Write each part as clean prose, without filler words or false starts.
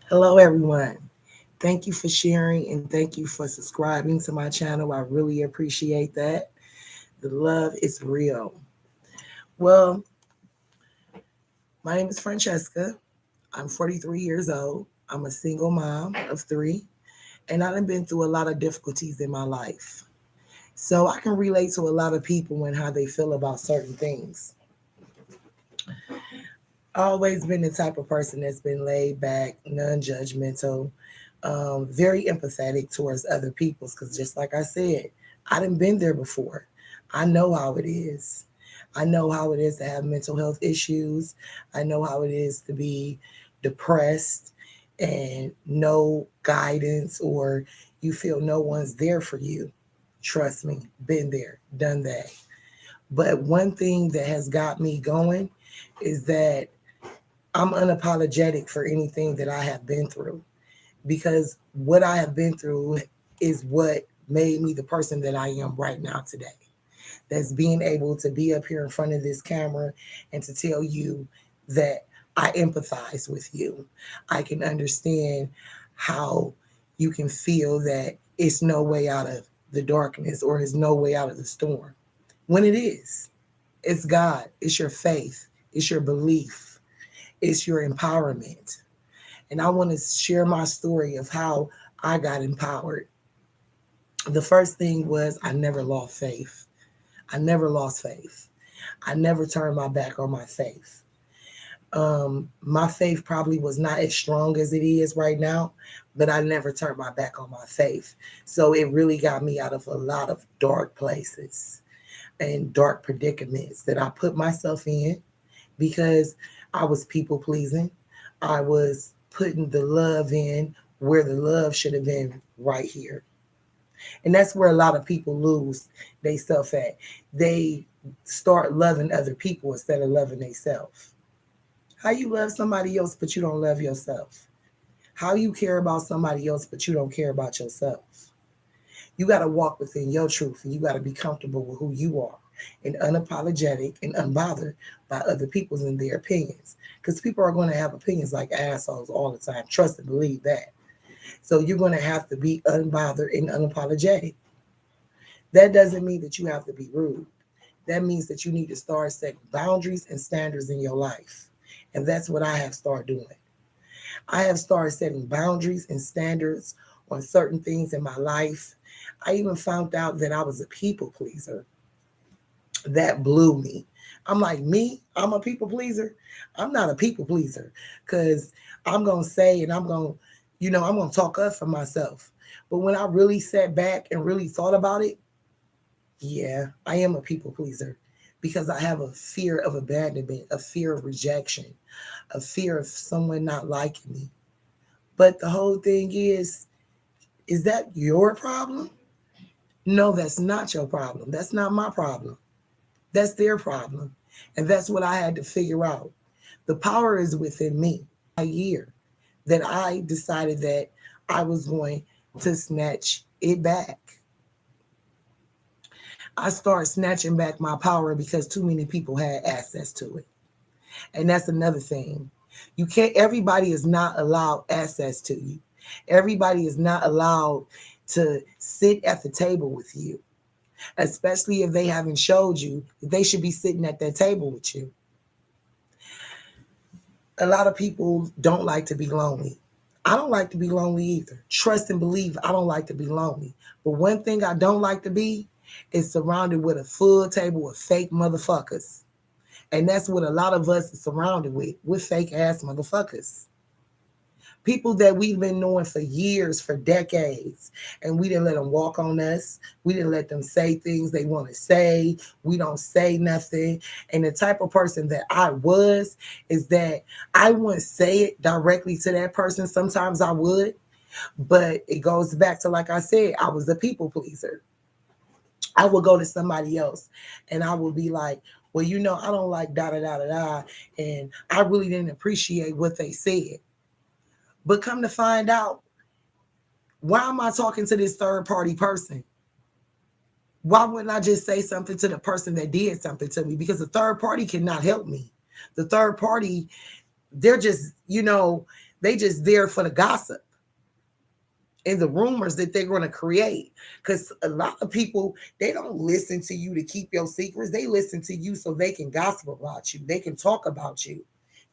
Hello, everyone. Thank you for sharing and thank you for subscribing to my channel. I really appreciate that. The love is real. Well, my name is Francesca. I'm 43 years old. I'm a single mom of three, and I've been through a lot of difficulties in my life. So I can relate to a lot of people and how they feel about certain things. I've always been the type of person that's been laid back, non judgmental, very empathetic towards other people. Because just like I said, I done been there before. I know how it is. I know how it is to have mental health issues. I know how it is to be depressed and no guidance, or you feel no one's there for you. Trust me, been there, done that. But one thing that has got me going is that I'm unapologetic for anything that I have been through, because what I have been through is what made me the person that I am right now today. That's being able to be up here in front of this camera and to tell you that I empathize with you. I can understand how you can feel that it's no way out of the darkness or there's no way out of the storm. When it is, it's God, it's your faith, it's your belief, it's your empowerment. And I want to share my story of how I got empowered. The first thing was I never lost faith. I never lost faith. I never turned my back on my faith. My faith probably was not as strong as it is right now, but I never turned my back on my faith. So it really got me out of a lot of dark places and dark predicaments that I put myself in because I was people pleasing. I was putting the love in where the love should have been right here. And that's where a lot of people lose they self at. They start loving other people instead of loving themselves. How you love somebody else but you don't love yourself? How you care about somebody else but you don't care about yourself? You got to walk within your truth and you got to be comfortable with who you are and unapologetic and unbothered by other people's and their opinions. Because people are going to have opinions like assholes all the time. Trust and believe that. So you're going to have to be unbothered and unapologetic. That doesn't mean that you have to be rude. That means that you need to start setting boundaries and standards in your life. And that's what I have started doing. I have started setting boundaries and standards on certain things in my life. I even found out that I was a people pleaser. That blew me. I'm like, me? I'm a people pleaser? I'm not a people pleaser because I'm going to say and I'm going to talk up for myself. But when I really sat back and really thought about it, yeah, I am a people pleaser because I have a fear of abandonment, a fear of rejection, a fear of someone not liking me. But the whole thing is that your problem? No, that's not your problem. That's not my problem. That's their problem. And that's what I had to figure out. The power is within me. A year that I decided that I was going to snatch it back. I started snatching back my power because too many people had access to it. And that's another thing. You can't, everybody is not allowed access to you. Everybody is not allowed to sit at the table with you, especially if they haven't showed you that they should be sitting at that table with you. A lot of people don't like to be lonely. I don't like to be lonely either. Trust and believe I don't like to be lonely. But one thing I don't like to be is surrounded with a full table of fake motherfuckers. And that's what a lot of us are surrounded with fake ass motherfuckers. People that we've been knowing for years, for decades, and we didn't let them walk on us. We didn't let them say things they want to say. We don't say nothing. And the type of person that I was is that I wouldn't say it directly to that person. Sometimes I would, but it goes back to, like I said, I was a people pleaser. I would go to somebody else and I would be like, well, I don't like da da da da da. And I really didn't appreciate what they said. But come to find out, why am I talking to this third party person? Why wouldn't I just say something to the person that did something to me? Because the third party cannot help me. The third party, they're just, They just there for the gossip and the rumors that they're going to create. Because a lot of people, they don't listen to you to keep your secrets. They listen to you so they can gossip about you. They can talk about you,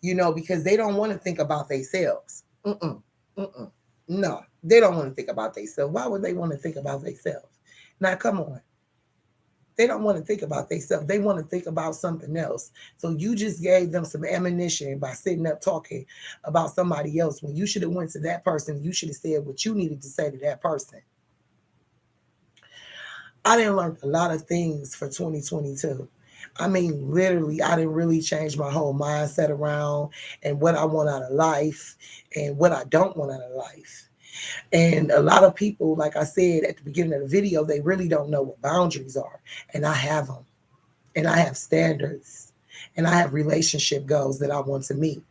because they don't want to think about themselves. No, they don't want to think about themselves. Why would they want to think about themselves? Now, come on. They don't want to think about themselves. They want to think about something else. So you just gave them some ammunition by sitting up talking about somebody else when you should have went to that person. You should have said what you needed to say to that person. I didn't learn a lot of things for 2022. I mean, literally, I didn't really change my whole mindset around and what I want out of life and what I don't want out of life. And a lot of people, like I said at the beginning of the video, they really don't know what boundaries are. And I have them. And I have standards. And I have relationship goals that I want to meet.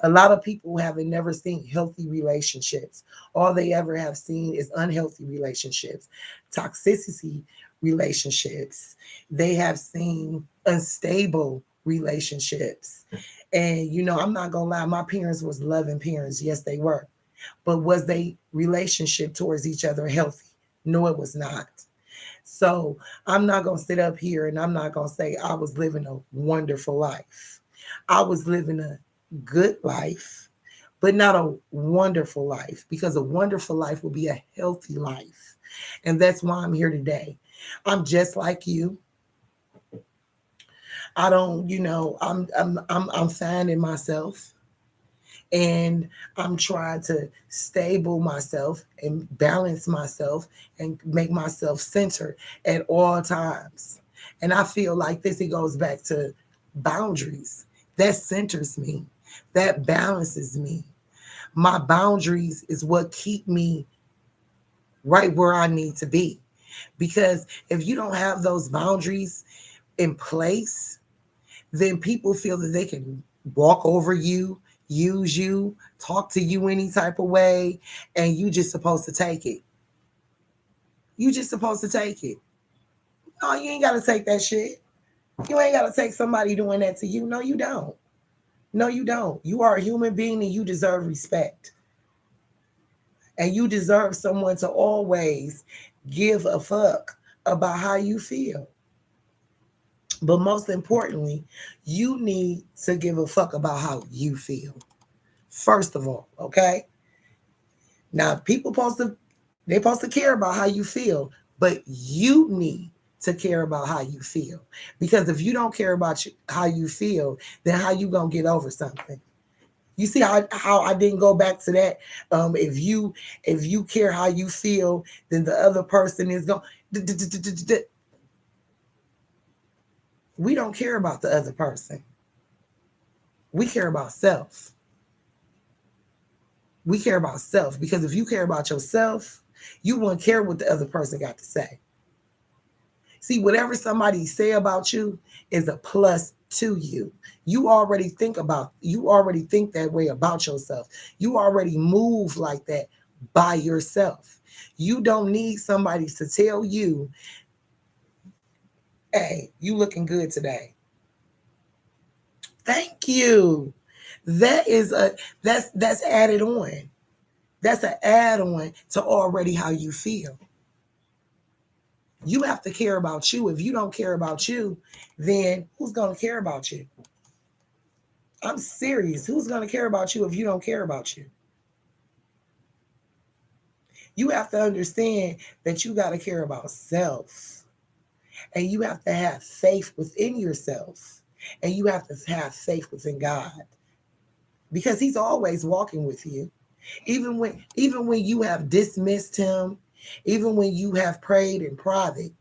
A lot of people haven't never seen healthy relationships. All they ever have seen is unhealthy relationships, toxicity relationships. They have seen unstable relationships. And I'm not gonna lie, my parents was loving parents. Yes, they were. But was they relationship towards each other healthy? No, it was not. So I'm not gonna sit up here and I'm not gonna say I was living a wonderful life. I was living a good life, but not a wonderful life, because a wonderful life will be a healthy life. And that's why I'm here today. I'm just like you. I don't, I'm finding myself, and I'm trying to stable myself and balance myself and make myself centered at all times. And I feel like this, it goes back to boundaries. That centers me. That balances me. My boundaries is what keep me right where I need to be. Because if you don't have those boundaries in place, then people feel that they can walk over you, use you, talk to you any type of way, and you just supposed to take it. You just supposed to take it. No, you ain't got to take that shit. You ain't got to take somebody doing that to you. No, you don't. No, you don't. You are a human being and you deserve respect. And you deserve someone to always give a fuck about how you feel. But most importantly, you need to give a fuck about how you feel. First of all, okay? Now, people supposed to care about how you feel, but you need to care about how you feel. Because if you don't care about how you feel, then how you gonna get over something? You see how I didn't go back to that. If you care how you feel, then the other person is going. We don't care about the other person. We care about self. We care about self, because if you care about yourself, you won't care what the other person got to say. See, whatever somebody say about you is a plus to you. You already think that way about yourself. You already move like that by yourself. You don't need somebody to tell you, hey, you looking good today. Thank you. That's added on. That's an add-on to already how you feel. You have to care about you. If you don't care about you, then who's going to care about you? I'm serious. Who's going to care about you if you don't care about you? You have to understand that you got to care about self. And you have to have faith within yourself. And you have to have faith within God. Because he's always walking with you. Even when you have dismissed him, even when you have prayed in private,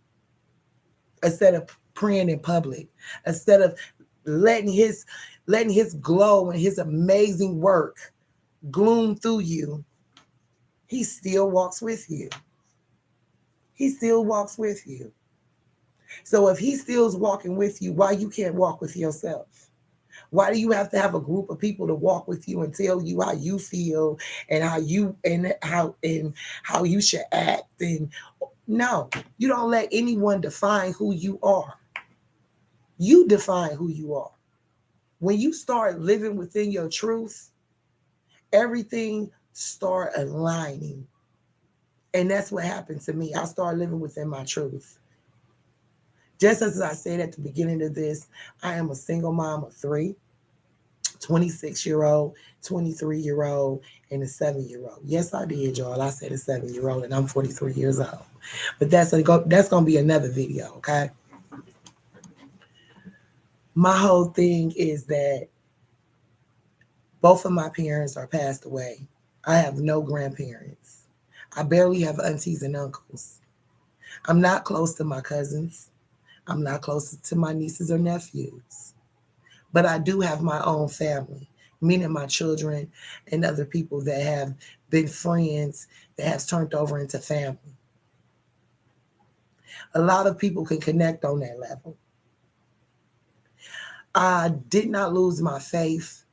instead of praying in public, instead of letting his glow and his amazing work gloom through you, he still walks with you. He still walks with you. So if he still's walking with you, why you can't walk with yourself? Why do you have to have a group of people to walk with you and tell you how you feel and how you should act? And no, you don't let anyone define who you are. You define who you are. When you start living within your truth Everything start aligning. And that's what happened to me. I started living within my truth. Just as I said at the beginning of this, I am a single mom of three, 26-year-old, 23-year-old, and a 7-year-old. Yes, I did, y'all. I said a 7-year-old, and I'm 43 years old. But that's gonna be another video, okay? My whole thing is that both of my parents are passed away. I have no grandparents. I barely have aunties and uncles. I'm not close to my cousins. I'm not close to my nieces or nephews. But I do have my own family, meaning my children and other people that have been friends that has turned over into family. A lot of people can connect on that level. I did not lose my faith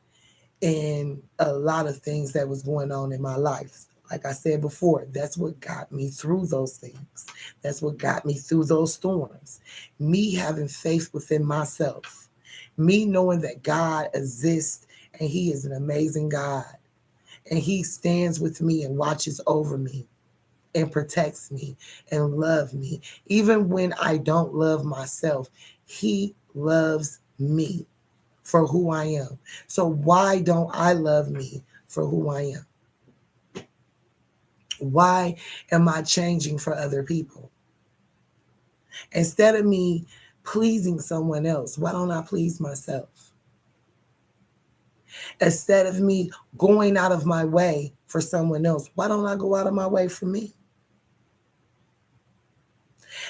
in a lot of things that was going on in my life. Like I said before, that's what got me through those things. That's what got me through those storms. Me having faith within myself. Me knowing that God exists and He is an amazing God. And He stands with me and watches over me and protects me and loves me. Even when I don't love myself, He loves me for who I am. So why don't I love me for who I am? Why am I changing for other people? Instead of me pleasing someone else, why don't I please myself? Instead of me going out of my way for someone else, why don't I go out of my way for me?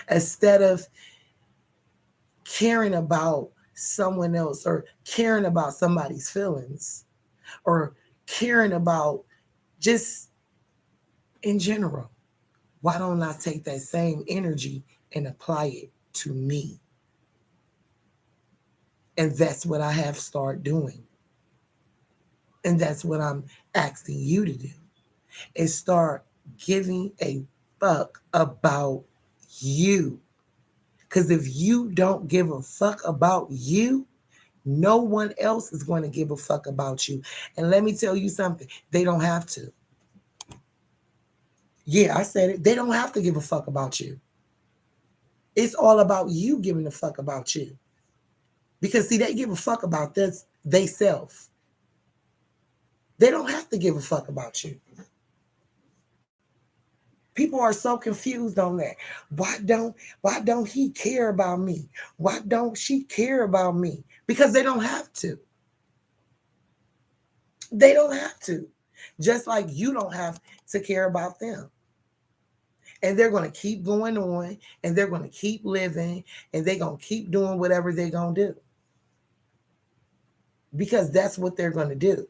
Instead of caring about someone else or caring about somebody's feelings or caring about just in general, why don't I take that same energy and apply it to me? And that's what I have started doing. And that's what I'm asking you to do is start giving a fuck about you. Because if you don't give a fuck about you, no one else is going to give a fuck about you. And let me tell you something, they don't have to. Yeah, I said it. They don't have to give a fuck about you. It's all about you giving a fuck about you. Because see, they give a fuck about this they self. They don't have to give a fuck about you. People are so confused on that. Why don't he care about me? Why don't she care about me? Because they don't have to. They don't have to. Just like you don't have to care about them. And they're going to keep going on and they're going to keep living and they're going to keep doing whatever they're going to do. Because that's what they're going to do.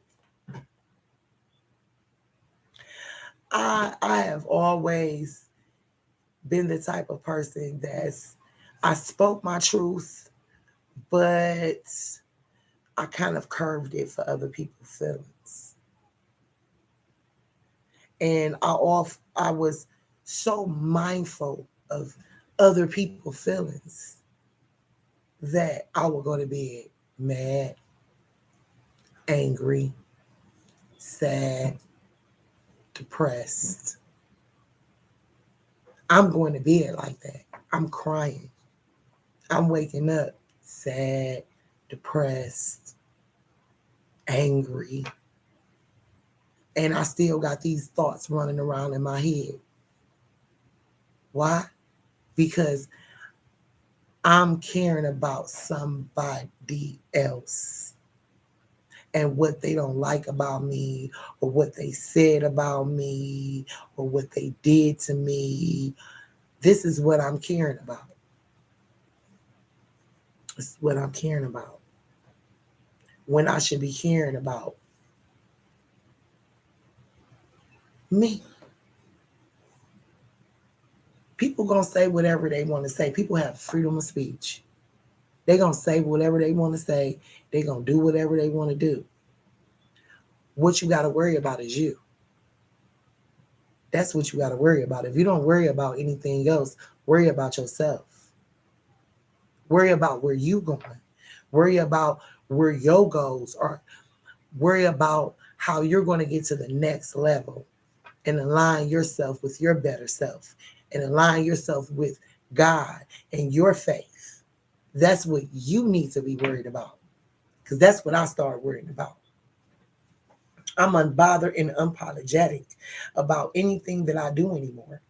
I have always been the type of person I spoke my truth, but I kind of curved it for other people's feelings. And I was so mindful of other people's feelings that I would go to bed mad, angry, sad, depressed. I'm going to bed like that. I'm crying. I'm waking up sad, depressed, angry. And I still got these thoughts running around in my head. Why? Because I'm caring about somebody else and what they don't like about me or what they said about me or what they did to me. This is what I'm caring about. This is what I'm caring about. When I should be caring about me. People gonna say whatever they want to say. People have freedom of speech. They gonna say whatever they want to say. They gonna do whatever they want to do. What you gotta worry about is you. That's what you gotta worry about. If you don't worry about anything else, worry about yourself. Worry about where you going. Worry about where your goals are. Worry about how you're going to get to the next level and align yourself with your better self and align yourself with God and your faith. That's what you need to be worried about, because that's what I started worrying about. I'm unbothered and unapologetic about anything that I do anymore.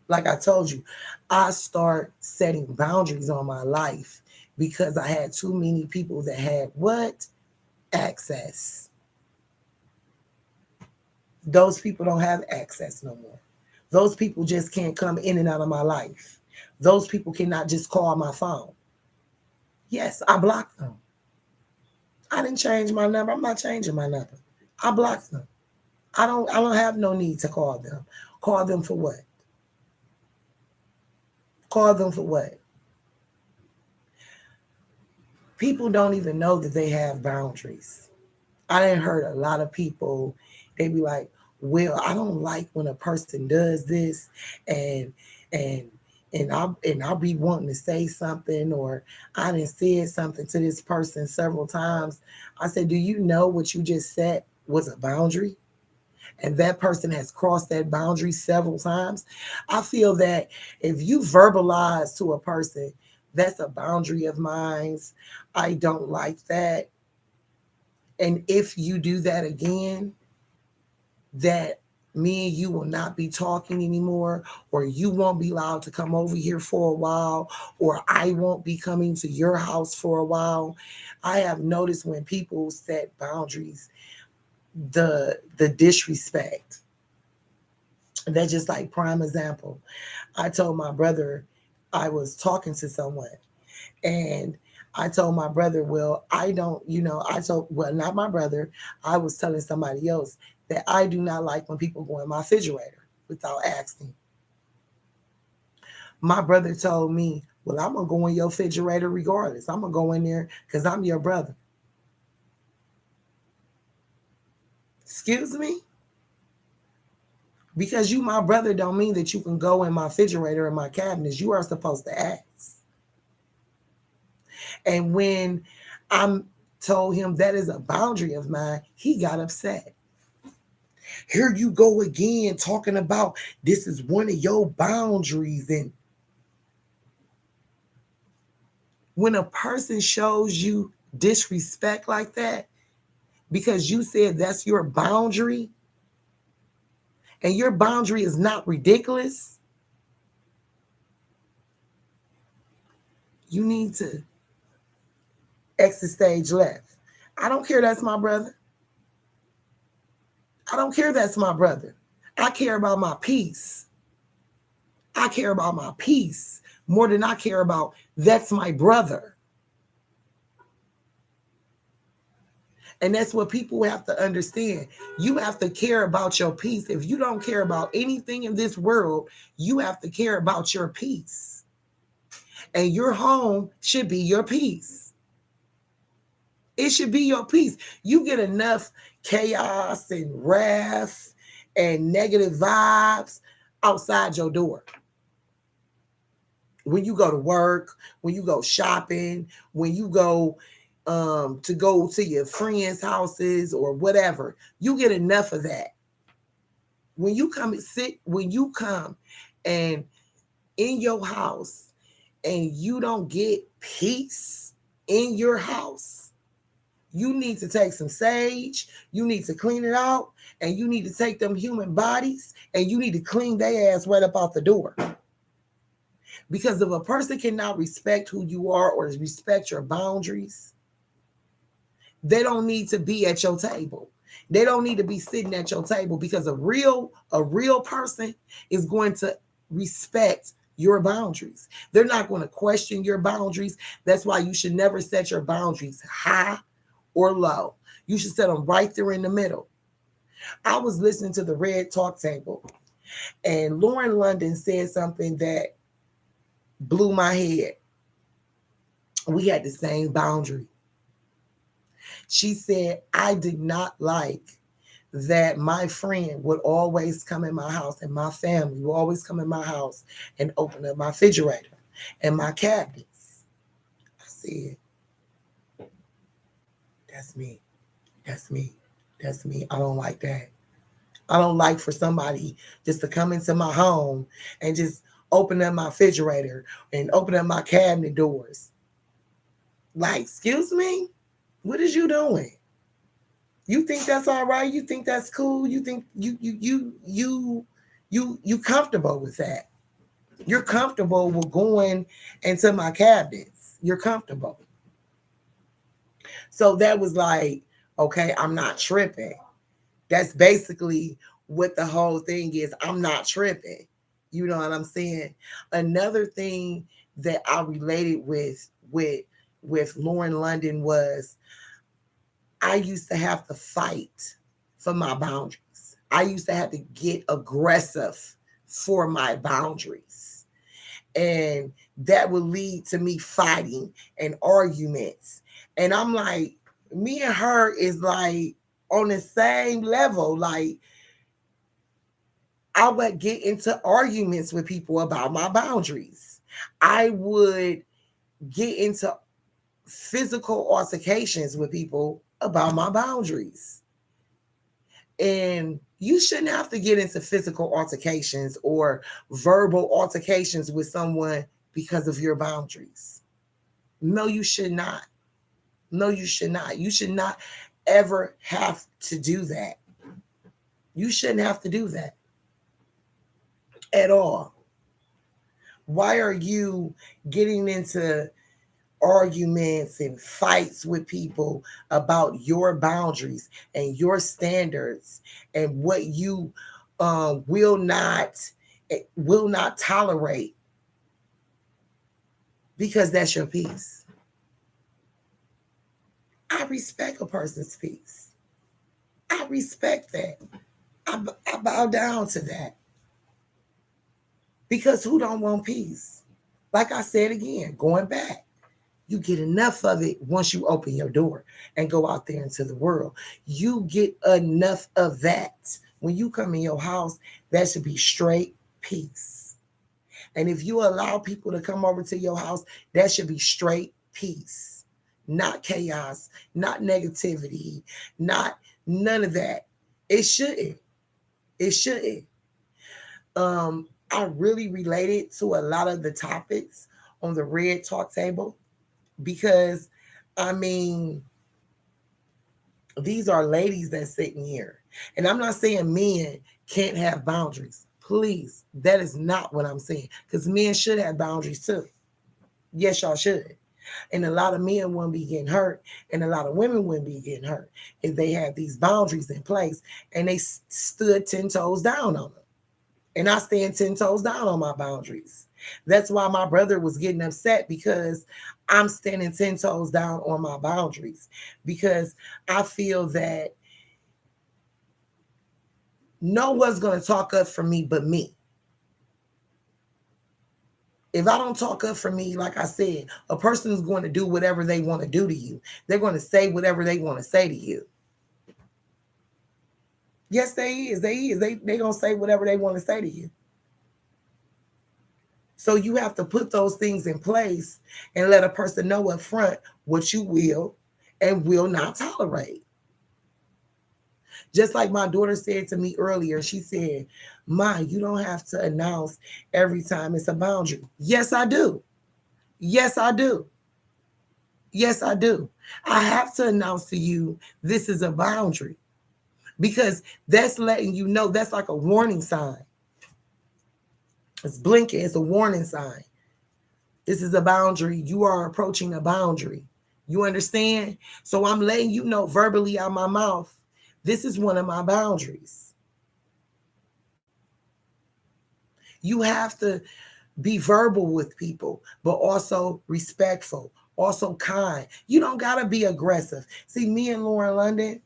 Like I told you, I start setting boundaries on my life because I had too many people that had what? Access. Those people don't have access no more. Those people just can't come in and out of my life. Those people cannot just call my phone. Yes, I blocked them. I didn't change my number. I'm not changing my number. I blocked them. I don't have no need to call them. Call them for what? Call them for what? People don't even know that they have boundaries. I didn't heard a lot of people, they be like, well, I don't like when a person does this and and and I'll be wanting to say something, or I didn't said something to this person several times. I said, do you know what you just said was a boundary? And that person has crossed that boundary several times. I feel that if you verbalize to a person, that's a boundary of mine. I don't like that. And if you do that again, that me and you will not be talking anymore, or you won't be allowed to come over here for a while, or I won't be coming to your house for a while. I have noticed when people set boundaries, the disrespect. That's just like prime example. I told my brother I was talking to someone, and I told my brother, well, I don't, I told, well, not my brother, I was telling somebody else that I do not like when people go in my refrigerator without asking. My brother told me, well, I'm going to go in your refrigerator regardless. I'm going to go in there because I'm your brother. Excuse me? Because you my brother don't mean that you can go in my refrigerator and my cabinets. You are supposed to ask. And when I'm told him that is a boundary of mine, he got upset. Here you go again talking about this is one of your boundaries. And when a person shows you disrespect like that because you said that's your boundary, and your boundary is not ridiculous, you need to exit stage left. I don't care that's my brother. I don't care that's my brother. I care about my peace. I care about my peace more than I care about that's my brother. And that's what people have to understand. You have to care about your peace. If you don't care about anything in this world, you have to care about your peace. And your home should be your peace. It should be your peace. You get enough chaos and wrath and negative vibes outside your door. When you go to work, when you go shopping, when you go to your friends' houses or whatever, you get enough of that. When you come and in your house and you don't get peace in your house, you need to take some sage, you need to clean it out, and you need to take them human bodies and you need to clean their ass right up out the door. Because if a person cannot respect who you are or respect your boundaries, they don't need to be at your table. They don't need to be sitting at your table, because a real person is going to respect your boundaries. They're not going to question your boundaries. That's why you should never set your boundaries high or low. You should set them right there in the middle. I was listening to the Red Talk Table, and Lauren London said something that blew my head. We had the same boundary. She said, I did not like that my friend would always come in my house and my family would always come in my house and open up my refrigerator and my cabinets. I said, that's me. That's me. That's me. I don't like that. I don't like for somebody just to come into my home and just open up my refrigerator and open up my cabinet doors. Like, excuse me? What is you doing? You think that's all right? You think that's cool? You think you comfortable with that? You're comfortable with going into my cabinets. You're comfortable. So that was like, okay, I'm not tripping. That's basically what the whole thing is. I'm not tripping. You know what I'm saying? Another thing that I related with Lauren London was I used to have to fight for my boundaries. I used to have to get aggressive for my boundaries. And that would lead to me fighting and arguments. And I'm like, me and her is like on the same level. Like, I would get into arguments with people about my boundaries. I would get into physical altercations with people about my boundaries. And you shouldn't have to get into physical altercations or verbal altercations with someone because of your boundaries. No, you should not. No, you should not. You should not ever have to do that. You shouldn't have to do that at all. Why are you getting into arguments and fights with people about your boundaries and your standards and what you will not tolerate because that's your peace? I respect a person's peace. I respect that. I bow down to that because who don't want peace? Like I said again, going back, you get enough of it once you open your door and go out there into the world. You get enough of that. When you come in your house, that should be straight peace. And if you allow people to come over to your house, that should be straight peace, not chaos, not negativity, not none of that. It shouldn't. It shouldn't. I really related to a lot of the topics on the Red Talk table because, I mean, these are ladies that's sitting here. And I'm not saying men can't have boundaries. Please, that is not what I'm saying. Because men should have boundaries too. Yes, y'all should. And a lot of men wouldn't be getting hurt, and a lot of women wouldn't be getting hurt if they had these boundaries in place and they stood 10 toes down on them. And I stand 10 toes down on my boundaries. That's why my brother was getting upset because I'm standing 10 toes down on my boundaries because I feel that no one's going to talk up for me but me. If I don't talk up for me, like I said, a person is going to do whatever they want to do to you. They're going to say whatever they want to say to you. Yes, they is. They is. They going to say whatever they want to say to you. So you have to put those things in place and let a person know up front what you will and will not tolerate. Just like my daughter said to me earlier, she said, Ma, you don't have to announce every time it's a boundary. Yes, I do. Yes, I do. Yes, I do. I have to announce to you this is a boundary because that's letting you know, that's like a warning sign. It's blinking, it's a warning sign. This is a boundary. You are approaching a boundary. You understand? So I'm letting you know verbally out my mouth, this is one of my boundaries. You have to be verbal with people, but also respectful, also kind. You don't got to be aggressive. See, me and Lauren London,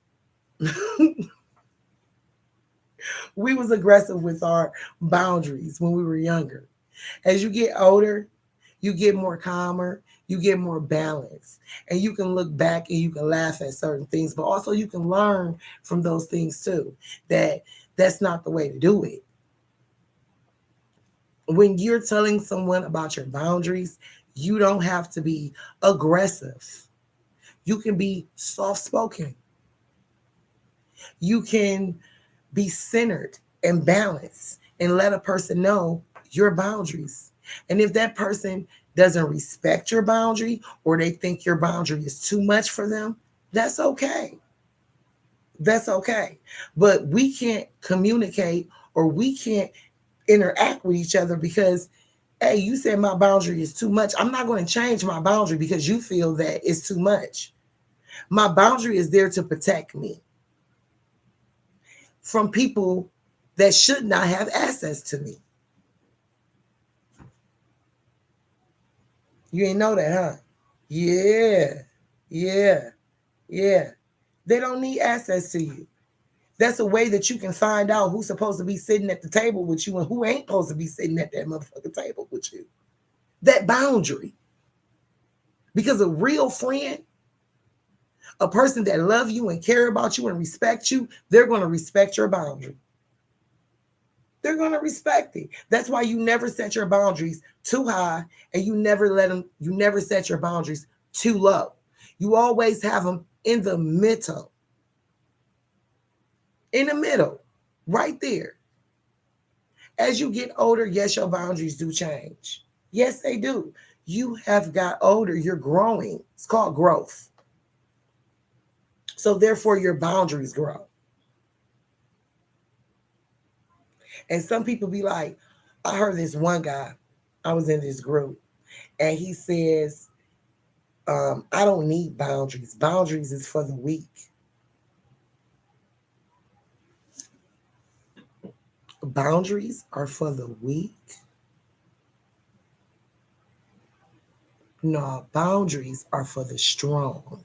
we was aggressive with our boundaries when we were younger. As you get older, you get more calmer, you get more balanced, and you can look back and you can laugh at certain things, but also you can learn from those things too, that that's not the way to do it. When you're telling someone about your boundaries, you don't have to be aggressive. You can be soft spoken. You can be centered and balanced and let a person know your boundaries. And if that person doesn't respect your boundary or they think your boundary is too much for them, that's okay. That's okay. But we can't communicate or we can't interact with each other because, hey, you said my boundary is too much. I'm not going to change my boundary because you feel that it's too much. My boundary is there to protect me from people that should not have access to me. You ain't know that, huh? Yeah, yeah, yeah. They don't need access to you. That's a way that you can find out who's supposed to be sitting at the table with you and who ain't supposed to be sitting at that motherfucking table with you. That boundary. Because a real friend, a person that love you and care about you and respect you, they're going to respect your boundary. They're going to respect it. That's why you never set your boundaries too high and you never set your boundaries too low. You always have them in the middle. In the middle, right there. As you get older, yes, your boundaries do change. Yes, they do. You have got older, you're growing. It's called growth. So therefore your boundaries grow. And some people be like, I heard this one guy, I was in this group, and he says, I don't need boundaries. Boundaries is for the weak. Boundaries are for the weak. No, boundaries are for the strong.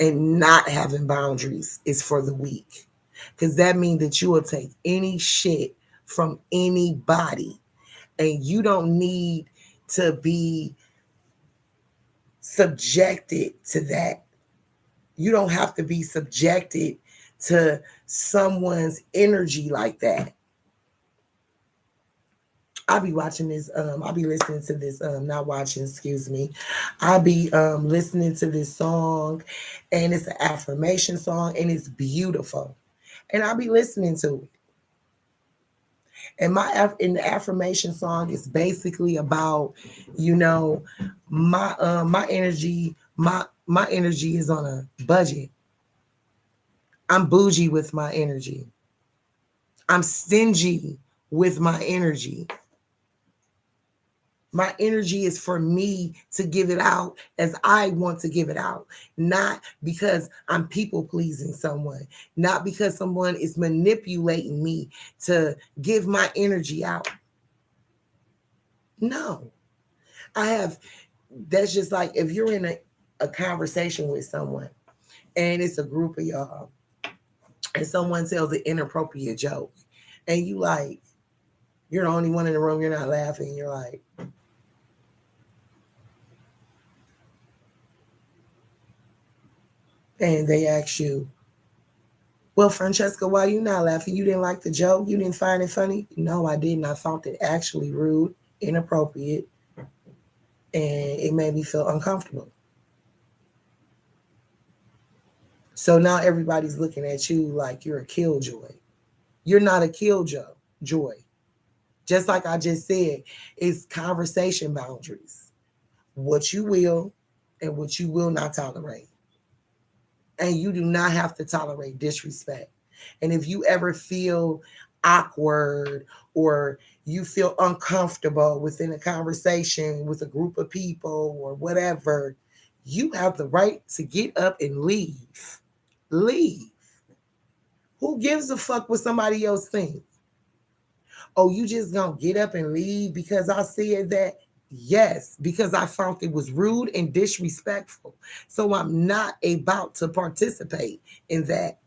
And not having boundaries is for the weak. Because that means that you will take any shit from anybody. And you don't need to be subjected to that. You don't have to be subjected to someone's energy like that. I'll be watching this, I'll be listening to this, not watching, excuse me. I'll be listening to this song, and it's an affirmation song and it's beautiful. And I'll be listening to it. And in the affirmation song is basically about, you know, my energy, my energy is on a budget. I'm bougie with my energy. I'm stingy with my energy. My energy is for me to give it out as I want to give it out, not because I'm people pleasing someone, not because someone is manipulating me to give my energy out. No, I have, that's just like if you're in a conversation with someone and it's a group of y'all and someone tells an inappropriate joke and you like, you're the only one in the room, you're not laughing, you're like, and they ask you, well, Francesca, why you not laughing? You didn't like the joke? You didn't find it funny? No, I didn't. I found it actually rude, inappropriate, and it made me feel uncomfortable. So now everybody's looking at you like you're a killjoy. You're not a killjoy. Just like I just said, it's conversation boundaries. What you will and what you will not tolerate. And you do not have to tolerate disrespect. And if you ever feel awkward or you feel uncomfortable within a conversation with a group of people or whatever, you have the right to get up and leave. Leave. Who gives a fuck what somebody else thinks? Oh, you just gonna get up and leave because I said that? Yes, because I found it was rude and disrespectful. So I'm not about to participate in that.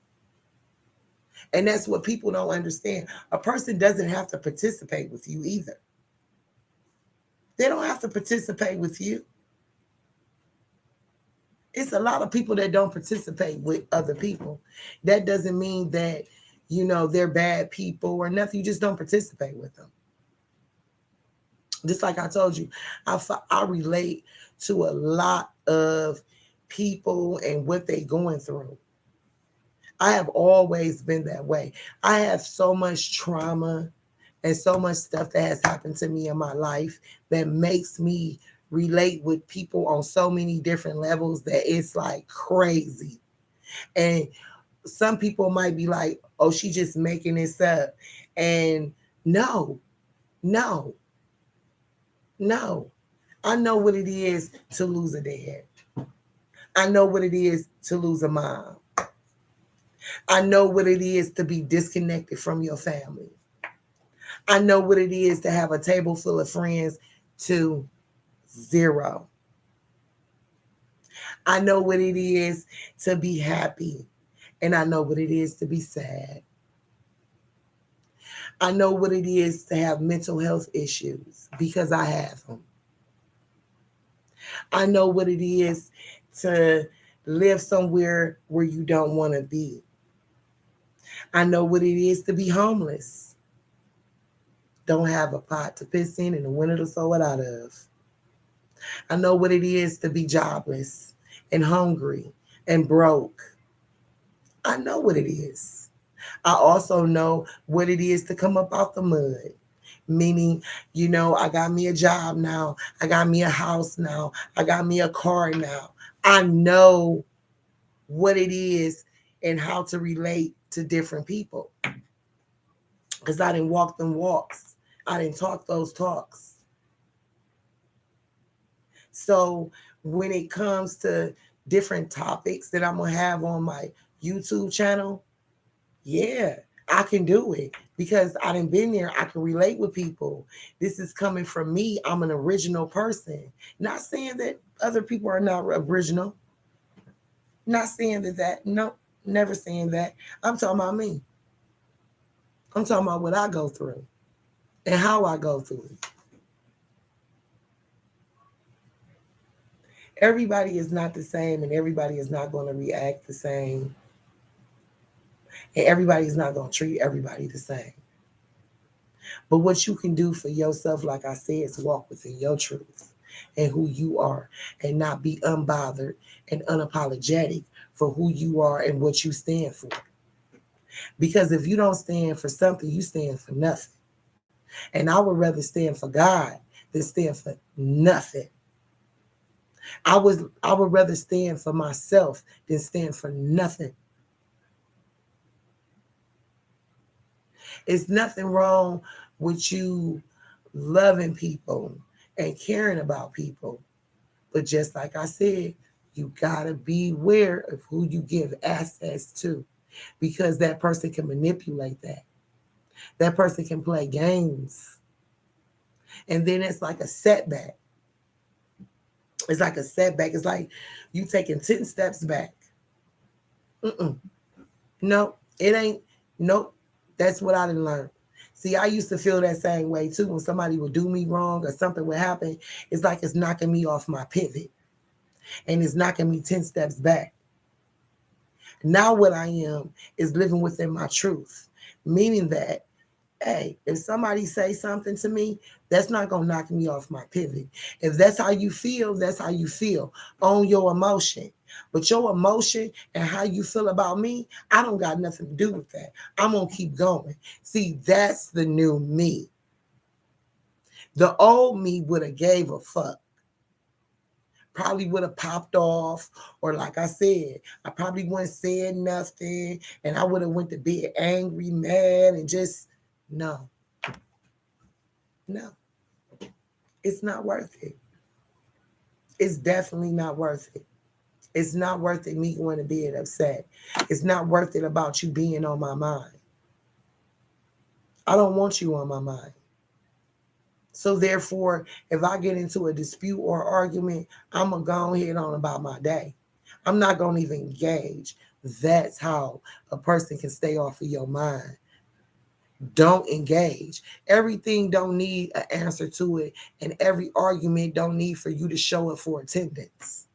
And that's what people don't understand. A person doesn't have to participate with you either. They don't have to participate with you. It's a lot of people that don't participate with other people. That doesn't mean that, they're bad people or nothing. You just don't participate with them. Just like I told you, I relate to a lot of people and what they going through. I have always been that way. I have so much trauma and so much stuff that has happened to me in my life that makes me relate with people on so many different levels that it's like crazy. And some people might be like, oh, she just making this up. And no, no, no. I know what it is to lose a dad. I know what it is to lose a mom. I know what it is to be disconnected from your family. I know what it is to have a table full of friends to zero. I know what it is to be happy, and I know what it is to be sad. I know what it is to have mental health issues because I have them. I know what it is to live somewhere where you don't want to be. I know what it is to be homeless, don't have a pot to piss in and a window to sew it out of. I know what it is to be jobless and hungry and broke. I know what it is. I also know what it is to come up out the mud. Meaning, I got me a job now. I got me a house now. I got me a car now. I know what it is and how to relate to different people because I didn't walk them walks. I didn't talk those talks. So when it comes to different topics that I'm going to have on my YouTube channel, yeah, I can do it because I done been there. I can relate with people. This is coming from me. I'm an original person. Not saying that other people are not original. Not saying that. No, never saying that. I'm talking about me. I'm talking about what I go through and how I go through it. Everybody is not the same and everybody is not going to react the same. And everybody's not going to treat everybody the same. But what you can do for yourself, like I said, is walk within your truth and who you are and not be unbothered and unapologetic for who you are and what you stand for. Because if you don't stand for something, you stand for nothing. And I would rather stand for God than stand for nothing. I would rather stand for myself than stand for nothing. It's nothing wrong with you loving people and caring about people. But just like I said, you gotta beware of who you give access to because that person can manipulate that. That person can play games. And then it's like a setback. It's like a setback. It's like you taking 10 steps back. Mm-mm. No, it ain't. Nope. That's what I didn't learn. See, I used to feel that same way too. When somebody would do me wrong or something would happen, it's like it's knocking me off my pivot and it's knocking me 10 steps back. Now, what I am is living within my truth, meaning that, hey, if somebody say something to me, that's not going to knock me off my pivot. If that's how you feel, that's how you feel. Own your emotion. But your emotion and how you feel about me, I don't got nothing to do with that. I'm going to keep going. See, that's the new me. The old me would have gave a fuck. Probably would have popped off, or like I said, I probably wouldn't said nothing, and I would have went to bed angry, mad, and just no, no, it's not worth it. It's definitely not worth it. It's not worth it me going to bed upset. It's not worth it about you being on my mind. I don't want you on my mind. So therefore, if I get into a dispute or argument, I'm gonna go ahead on about my day. I'm not gonna even engage. That's how a person can stay off of your mind. Don't engage. Everything don't need an answer to it, and every argument don't need for you to show up for attendance.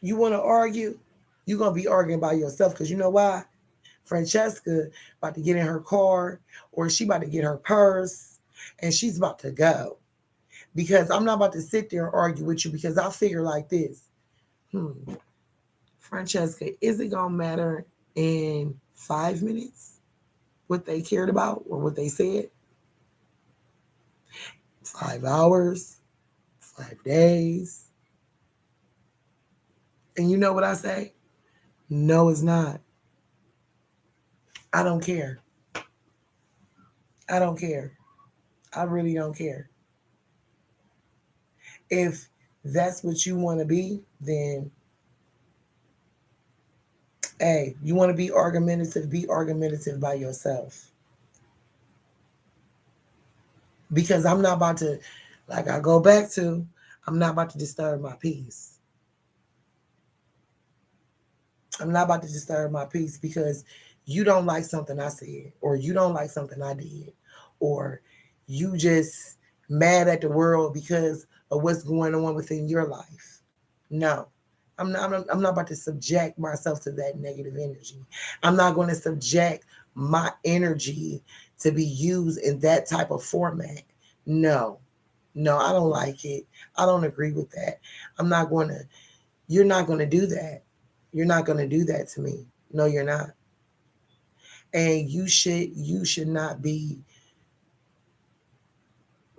You want to argue? You're gonna be arguing by yourself because you know why? Francesca about to get in her car or she about to get her purse and she's about to go. Because I'm not about to sit there and argue with you because I figure like this. Hmm. Francesca, is it gonna matter in 5 minutes what they cared about or what they said? 5 hours, 5 days. And you know what I say? No, it's not. I don't care. I don't care. I really don't care. If that's what you want to then hey, you want to be argumentative by yourself. Because I'm not about to, like I go back to, I'm not about to disturb my peace. I'm not about to disturb my peace because you don't like something I said, or you don't like something I did, or you just mad at the world because of what's going on within your life. No, I'm not about to subject myself to that negative energy. I'm not going to subject my energy to be used in that type of format. No, no, I don't like it. I don't agree with that. I'm not going to, you're not going to do that. You're not going to do that to me. No, you're not. And you should not be,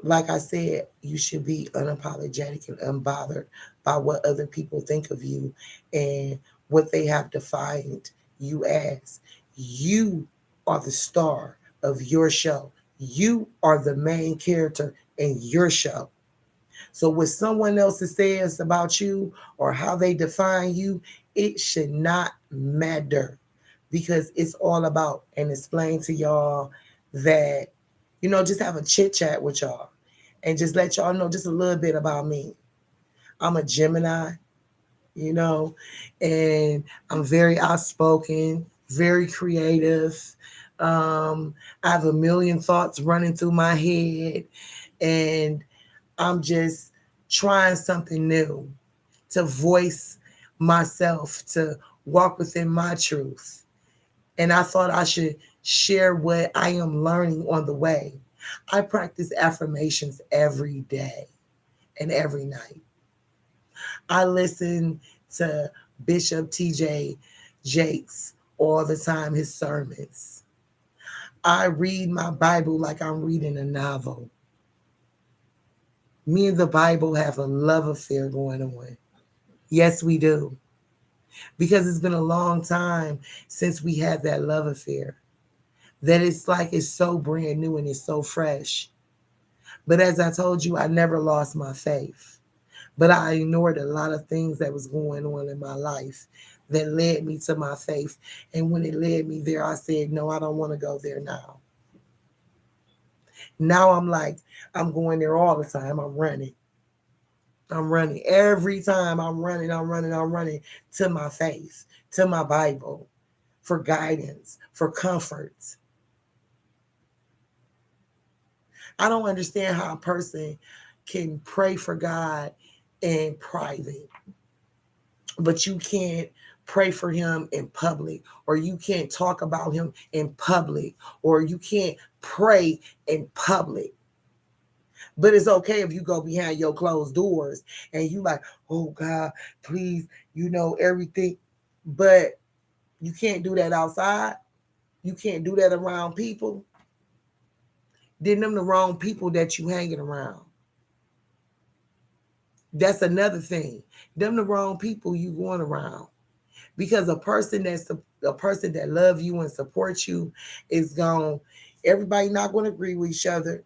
like I said, you should be unapologetic and unbothered by what other people think of you and what they have defined you as. You are the star of your show. You are the main character in your show. So what someone else says about you or how they define you, it should not matter because it's all about and explain to y'all that, just have a chit chat with y'all and just let y'all know just a little bit about me. I'm a Gemini, you know, and I'm very outspoken, very creative. I have a million thoughts running through my head, and I'm just trying something new to voice myself, to walk within my truth. And I thought I should share what I am learning on the way. I practice affirmations every day and every night. I listen to Bishop TJ Jakes all the time, his sermons. I read my Bible like I'm reading a novel. Me and the Bible have a love affair going on. Yes, we do. Because it's been a long time since we had that love affair. That it's like it's so brand new and it's so fresh. But as I told you, I never lost my faith. But I ignored a lot of things that was going on in my life that led me to my faith. And when it led me there, I said, no, I don't want to go there now. Now I'm like, I'm going there all the time. I'm running. I'm running. Every time I'm running to my faith, to my Bible for guidance, for comfort. I don't understand how a person can pray for God in private, but you can't pray for him in public, or you can't talk about him in public, or you can't pray in public. But it's okay if you go behind your closed doors and you like, oh God, please, everything. But you can't do that outside. You can't do that around people. Then them the wrong people that you hanging around. That's another thing. Them the wrong people you going around. Because a person that love you and supports you is gone. Everybody not going to agree with each other,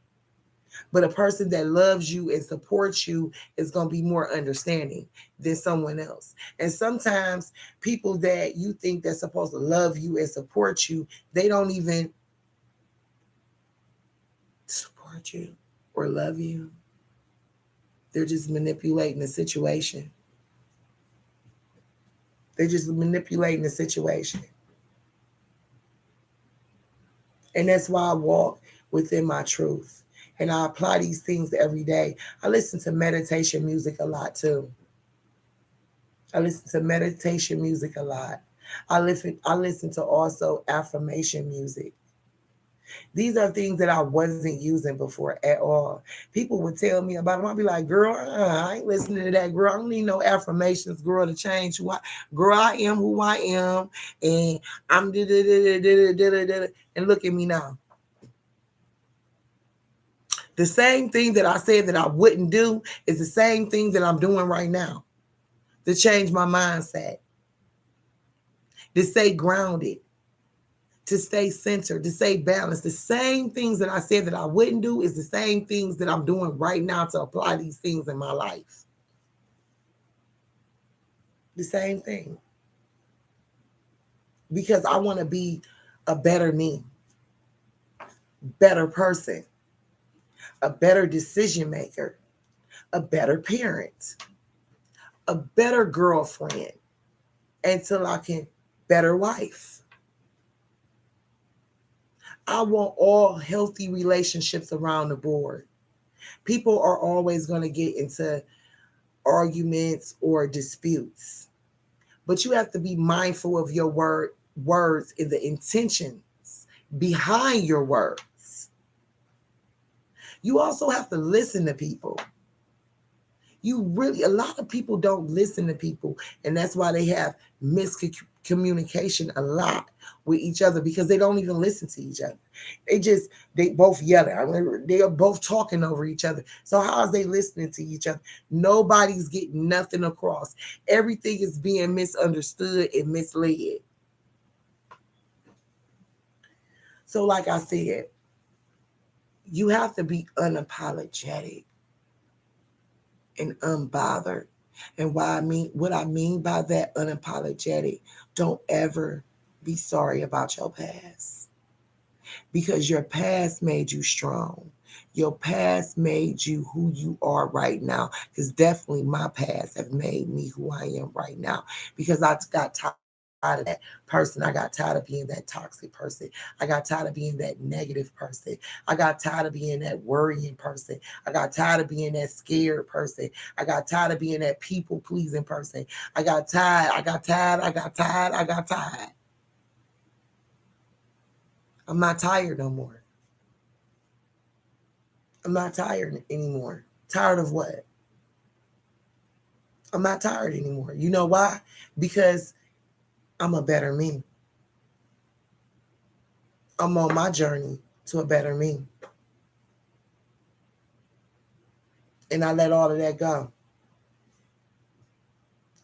but a person that loves you and supports you is going to be more understanding than someone else. And sometimes people that you think that's supposed to love you and support you, they don't even support you or love you. They're just manipulating the situation. They're just manipulating the situation. And that's why I walk within my truth. And I apply these things every day. I listen to meditation music a lot too. I listen to meditation music a lot. I listen to also affirmation music. These are things that I wasn't using before at all. People would tell me about them. I'd be like, girl, I ain't listening to that, girl. I don't need no affirmations, girl, to change who I, girl, I am who I am. And I'm and look at me now. The same thing that I said that I wouldn't do is the same thing that I'm doing right now to change my mindset, to stay grounded, to stay centered, to stay balanced. The same things that I said that I wouldn't do is the same things that I'm doing right now to apply these things in my life. The same thing. Because I want to be a better me, better person, a better decision maker, a better parent, a better girlfriend, until I can better wife. I want all healthy relationships around the board. People are always going to get into arguments or disputes, but you have to be mindful of your words and the intentions behind your words. You also have to listen to people. A lot of people don't listen to people, and that's why they have miscommunication a lot with each other, because they don't even listen to each other. They both yelling. I mean, they are both talking over each other. So how is they listening to each other? Nobody's getting nothing across. Everything is being misunderstood and misled. So like I said, you have to be unapologetic and unbothered. And what I mean by that, unapologetic, don't ever be sorry about your past, because your past made you strong. Your past made you who you are right now. Because definitely my past have made me who I am right now. Because I got tired of that person. I got tired of being that toxic person. I got tired of being that negative person. I got tired of being that worrying person. I got tired of being that scared person. I got tired of being that people pleasing person. I got tired. I got tired. I got tired. I got tired. I'm not tired no more. I'm not tired anymore. Tired of what? I'm not tired anymore. You know why? Because I'm a better me. I'm on my journey to a better me. And I let all of that go.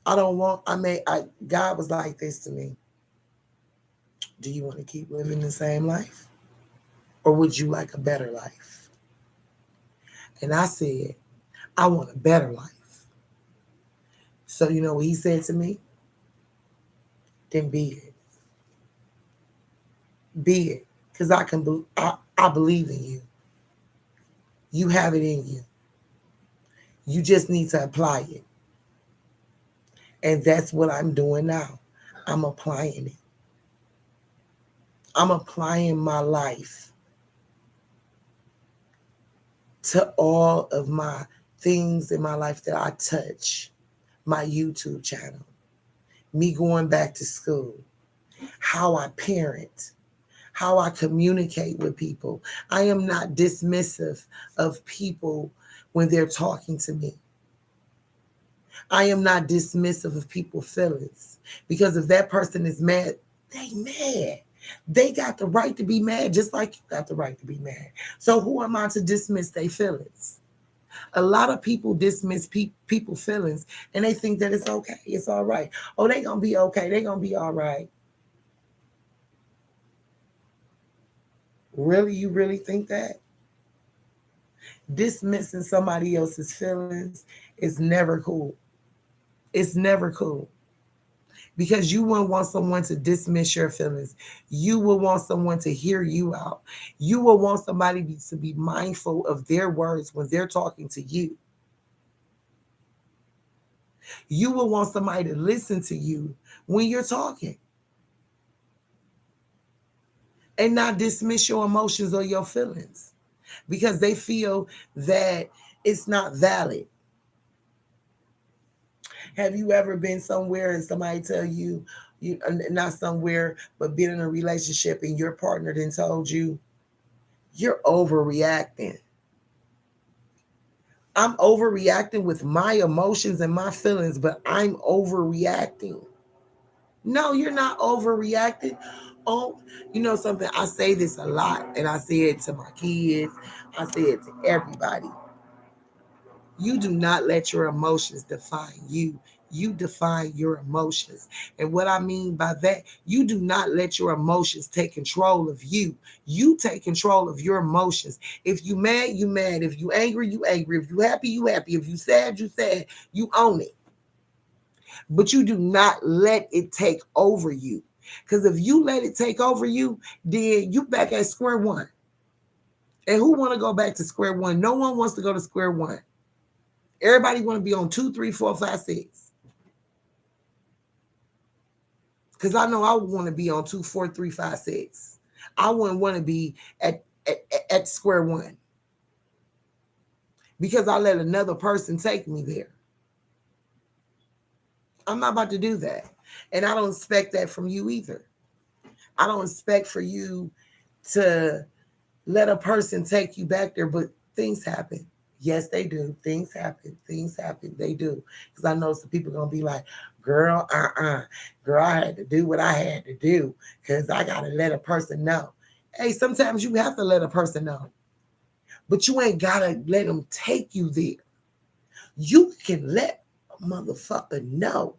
I don't want, God was like this to me. Do you want to keep living the same life? Or would you like a better life? And I said, I want a better life. So you know what he said to me? Then be it. Be it. Because I believe in you. You have it in you. You just need to apply it. And that's what I'm doing now. I'm applying it. I'm applying my life to all of my things in my life that I touch. My YouTube channel, me going back to school, how I parent, how I communicate with people. I am not dismissive of people when they're talking to me. I am not dismissive of people's feelings, because if that person is mad, they mad. They got the right to be mad, just like you got the right to be mad. So who am I to dismiss their feelings? A lot of people dismiss people's feelings, and they think that it's okay, it's all right. Oh, they gonna be okay, they gonna be all right. Really, you really think that? Dismissing somebody else's feelings is never cool. It's never cool, because you wouldn't want someone to dismiss your feelings. You will want someone to hear you out. You will want somebody to be mindful of their words when they're talking to you. You will want somebody to listen to you when you're talking, and not dismiss your emotions or your feelings because they feel that it's not valid. Have you ever been somewhere and somebody tell you not somewhere, but been in a relationship and your partner then told you, You're overreacting. I'm overreacting with my emotions and my feelings, but I'm overreacting. No, you're not overreacting. Oh, you know something? I say this a lot, and I say it to my kids, I say it to everybody. You do not let your emotions define you. You define your emotions. And what I mean by that, you do not let your emotions take control of you. You take control of your emotions. If you mad, you mad. If you angry, you angry. If you happy, you happy. If you sad, you sad. You own it. But you do not let it take over you. Because if you let it take over you, then you back at square one. And who want to go back to square one? No one wants to go to square one. Everybody want to be on 2, 3, 4, 5, 6. Because I know I would want to be on 2, 4, 3, 5, 6. I wouldn't want to be at square one because I let another person take me there. I'm not about to do that. And I don't expect that from you either. I don't expect for you to let a person take you back there, but things happen. Yes, they do. Things happen. Things happen. They do. Because I know some people are going to be like, girl, girl, I had to do what I had to do because I got to let a person know. Hey, sometimes you have to let a person know, but you ain't got to let them take you there. You can let a motherfucker know,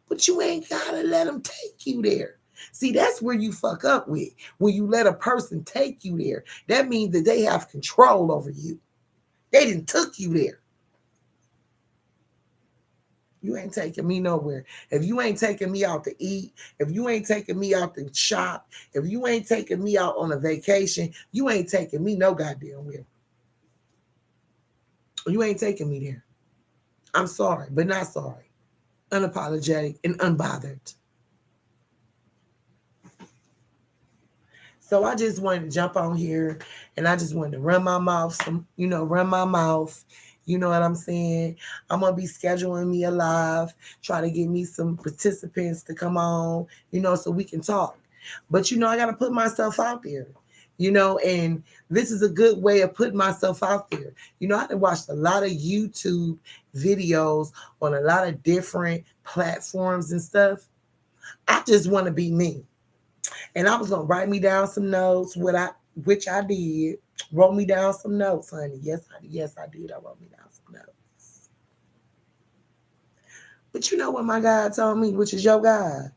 but you ain't got to let them take you there. See, that's where you fuck up with. When you let a person take you there, that means that they have control over you. They didn't took you there. You ain't taking me nowhere. If you ain't taking me out to eat, if you ain't taking me out to shop, if you ain't taking me out on a vacation, you ain't taking me no goddamn where. You ain't taking me there. I'm sorry, but not sorry. Unapologetic and unbothered. So I just wanted to jump on here and I just wanted to run my mouth run my mouth. You know what I'm saying? I'm gonna be scheduling me a live, try to get me some participants to come on, so we can talk. But I gotta put myself out there, and this is a good way of putting myself out there. I done watched a lot of YouTube videos on a lot of different platforms and stuff. I just want to be me. And I was gonna write me down some notes, which I did. Wrote me down some notes, honey. Yes, I did. I wrote me down some notes. But you know what my God told me, which is your God?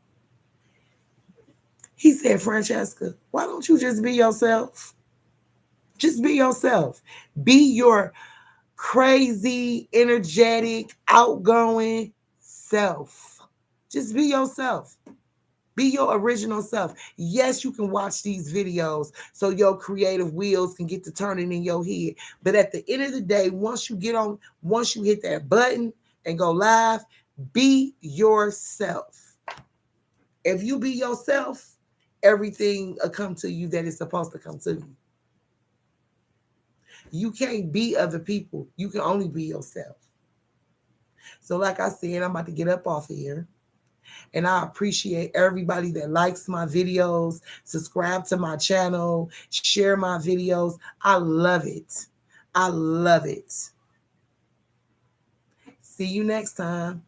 He said, Francesca, why don't you just be yourself? Just be yourself. Be your crazy, energetic, outgoing self. Just be yourself. Be your original self. Yes, you can watch these videos so your creative wheels can get to turning in your head. But at the end of the day, once you hit that button and go live, be yourself. If you be yourself, everything will come to you that is supposed to come to you. You can't be other people. You can only be yourself. So like I said, I'm about to get up off of here. And I appreciate everybody that likes my videos, subscribe to my channel, share my videos. I love it. I love it. See you next time.